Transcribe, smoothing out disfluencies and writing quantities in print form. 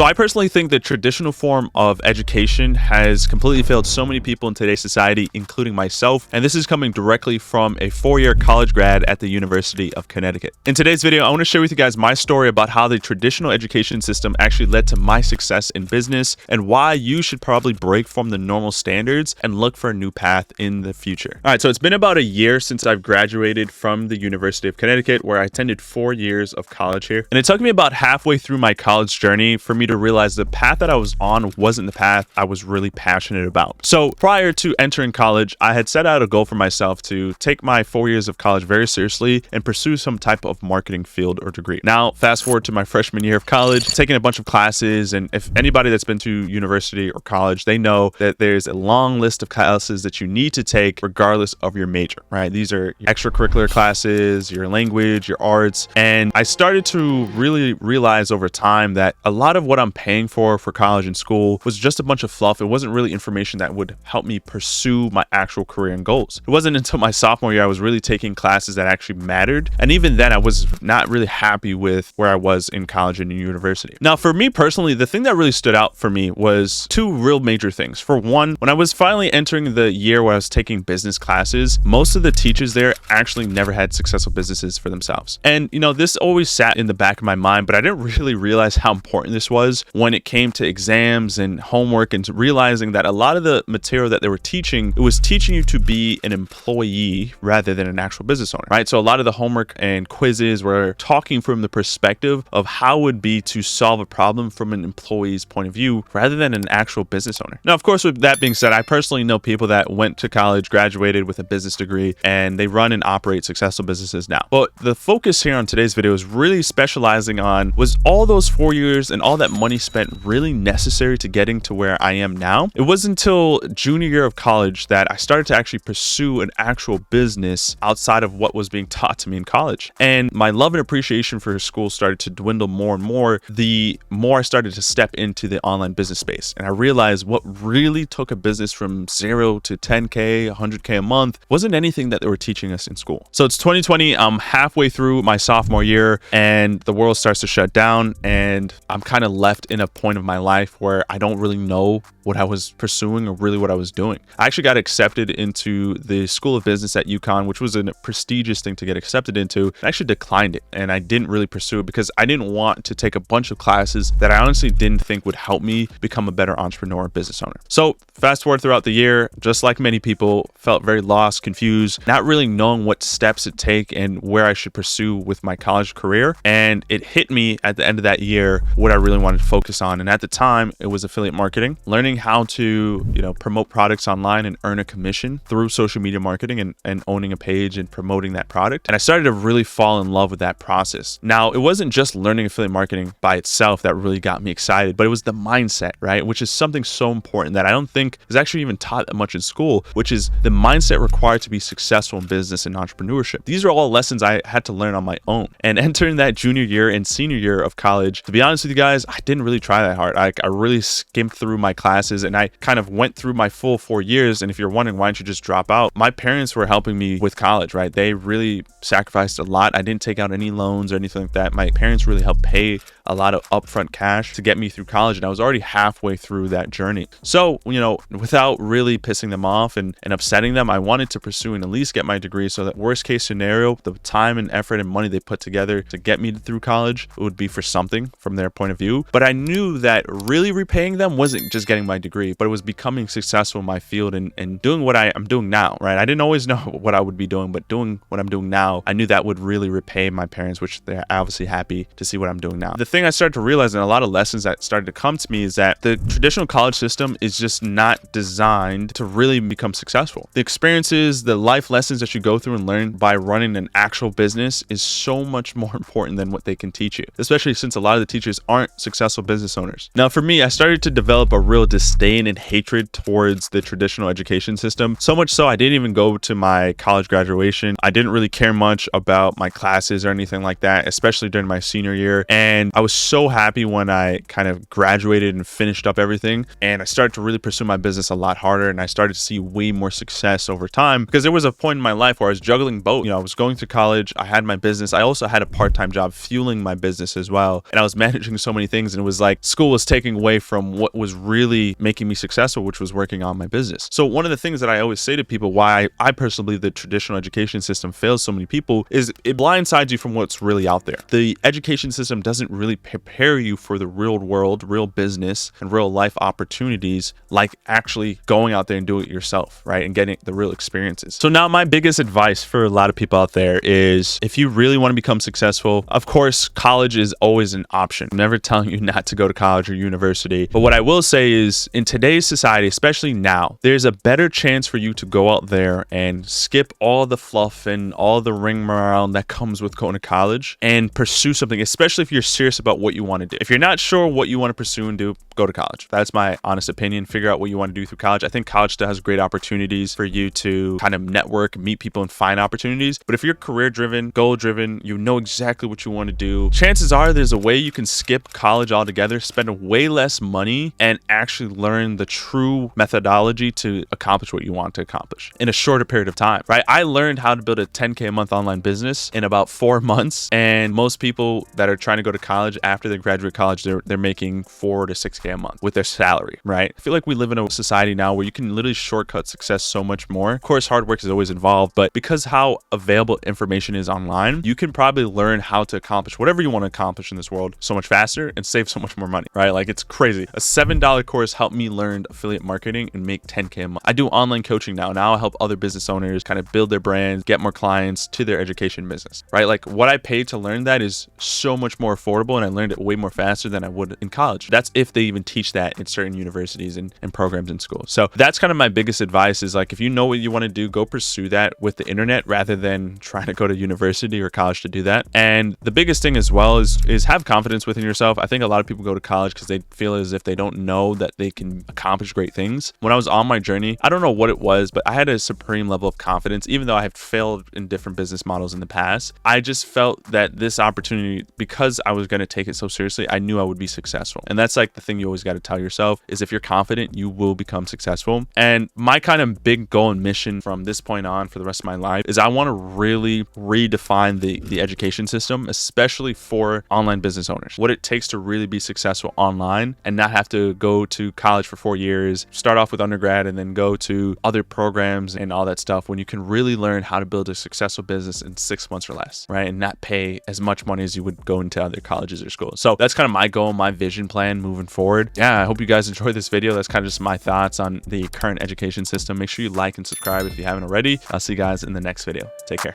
So I personally think the traditional form of education has completely failed so many people in today's society, including myself. And this is coming directly from a 4-year college grad at the University of Connecticut. In today's video, I want to share with you guys my story about how the traditional education system actually led to my success in business and why you should probably break from the normal standards and look for a new path in the future. All right, so it's been about a year since I've graduated from the University of Connecticut, where I attended 4 years of college here. And it took me about halfway through my college journey for me to realize the path that I was on wasn't the path I was really passionate about. So prior to entering college, I had set out a goal for myself to take my 4 years of college very seriously and pursue some type of marketing field or degree. Now, fast forward to my freshman year of college, taking a bunch of classes, and if anybody that's been to university or college, they know that there's a long list of classes that you need to take regardless of your major, right? These are extracurricular classes, your language, your arts, and I started to really realize over time that a lot of what I'm paying for college and school was just a bunch of fluff. It wasn't really information that would help me pursue my actual career and goals. It wasn't until my sophomore year I was really taking classes that actually mattered. And even then I was not really happy with where I was in college and in university. Now, for me personally, the thing that really stood out for me was two real major things. For one, when I was finally entering the year where I was taking business classes, most of the teachers there actually never had successful businesses for themselves. And this always sat in the back of my mind, but I didn't really realize how important this was when it came to exams and homework, and realizing that a lot of the material that they were teaching, it was teaching you to be an employee rather than an actual business owner, right? So a lot of the homework and quizzes were talking from the perspective of how it would be to solve a problem from an employee's point of view rather than an actual business owner. Now, of course, with that being said, I personally know people that went to college, graduated with a business degree, and they run and operate successful businesses now. But the focus here on today's video is really specializing on, was all those 4 years and all that money spent really necessary to getting to where I am now? It wasn't until junior year of college that I started to actually pursue an actual business outside of what was being taught to me in college. And my love and appreciation for school started to dwindle more and more the more I started to step into the online business space. And I realized what really took a business from 0 to 10K, 100K a month wasn't anything that they were teaching us in school. So it's 2020, I'm halfway through my sophomore year and the world starts to shut down, and I'm kind of left in a point of my life where I don't really know what I was pursuing or really what I was doing. I actually got accepted into the School of Business at UConn, which was a prestigious thing to get accepted into. I actually declined it, and I didn't really pursue it because I didn't want to take a bunch of classes that I honestly didn't think would help me become a better entrepreneur or business owner. So fast forward throughout the year, just like many people, felt very lost, confused, not really knowing what steps to take and where I should pursue with my college career. And it hit me at the end of that year what I really wanted to focus on. And at the time, it was affiliate marketing, learning how to promote products online and earn a commission through social media marketing and owning a page and promoting that product. And I started to really fall in love with that process. Now, it wasn't just learning affiliate marketing by itself that really got me excited, but it was the mindset, right? Which is something so important that I don't think is actually even taught that much in school, which is the mindset required to be successful in business and entrepreneurship. These are all lessons I had to learn on my own. And entering that junior year and senior year of college, to be honest with you guys, I didn't really try that hard. I really skimmed through my classes and I kind of went through my full 4 years. And if you're wondering why don't you just drop out, my parents were helping me with college, right? They really sacrificed a lot. I didn't take out any loans or anything like that. My parents really helped pay a lot of upfront cash to get me through college, and I was already halfway through that journey. So, without really pissing them off and upsetting them, I wanted to pursue and at least get my degree so that worst case scenario, the time and effort and money they put together to get me through college would be for something from their point of view. But I knew that really repaying them wasn't just getting my degree, but it was becoming successful in my field and doing what I'm doing now, right? I didn't always know what I would be doing, but doing what I'm doing now, I knew that would really repay my parents, which they're obviously happy to see what I'm doing now. The thing I started to realize, and a lot of lessons that started to come to me, is that the traditional college system is just not designed to really become successful. The experiences, the life lessons that you go through and learn by running an actual business is so much more important than what they can teach you, especially since a lot of the teachers aren't successful business owners. Now, for me, I started to develop a real disdain and hatred towards the traditional education system. So much so, I didn't even go to my college graduation. I didn't really care much about my classes or anything like that, especially during my senior year. And I I was so happy when I kind of graduated and finished up everything, and I started to really pursue my business a lot harder, and I started to see way more success over time, because there was a point in my life where I was juggling both. I was going to college, I had my business, I also had a part-time job fueling my business as well, and I was managing so many things, and it was like school was taking away from what was really making me successful, which was working on my business. So one of the things that I always say to people, why I personally believe the traditional education system fails so many people, is it blindsides you from what's really out there. The education system doesn't really prepare you for the real world, real business, and real life opportunities, like actually going out there and doing it yourself, right? And getting the real experiences. So now my biggest advice for a lot of people out there is, if you really want to become successful, of course, college is always an option. I'm never telling you not to go to college or university. But what I will say is, in today's society, especially now, there's a better chance for you to go out there and skip all the fluff and all the ring around that comes with going to college and pursue something, especially if you're serious about what you want to do. If you're not sure what you want to pursue and do, go to college. That's my honest opinion. Figure out what you want to do through college. I think college still has great opportunities for you to kind of network, meet people, and find opportunities. But if you're career driven, goal driven, you know exactly what you want to do, chances are there's a way you can skip college altogether, spend way less money, and actually learn the true methodology to accomplish what you want to accomplish in a shorter period of time, right? I learned how to build a 10K a month online business in about 4 months. And most people that are trying to go to college after they graduate college, they're making 4 to 6K a month with their salary, right? I feel like we live in a society now where you can literally shortcut success so much more. Of course, hard work is always involved, but because how available information is online, you can probably learn how to accomplish whatever you want to accomplish in this world so much faster and save so much more money, right? Like, it's crazy. A $7 course helped me learn affiliate marketing and make 10K a month. I do online coaching now. Now I help other business owners kind of build their brands, get more clients to their education business, right? Like, what I paid to learn that is so much more affordable, and I learned it way more faster than I would in college. That's if they even teach that in certain universities and programs in school. So that's kind of my biggest advice, is like, if you know what you want to do, go pursue that with the internet rather than trying to go to university or college to do that. And the biggest thing as well is have confidence within yourself. I think a lot of people go to college because they feel as if they don't know that they can accomplish great things. When I was on my journey, I don't know what it was, but I had a supreme level of confidence. Even though I have failed in different business models in the past, I just felt that this opportunity, because I was going to take it so seriously, I knew I would be successful. And that's like the thing you always got to tell yourself, is if you're confident, you will become successful. And my kind of big goal and mission from this point on for the rest of my life is I want to really redefine the education system, especially for online business owners. What it takes to really be successful online and not have to go to college for 4 years, start off with undergrad, and then go to other programs and all that stuff, when you can really learn how to build a successful business in 6 months or less, right? And not pay as much money as you would go into other colleges or schools. So that's kind of my goal, my vision plan moving forward. Yeah, I hope you guys enjoyed this video. That's kind of just my thoughts on the current education system. Make sure you like and subscribe if you haven't already. I'll see you guys in the next video. Take care.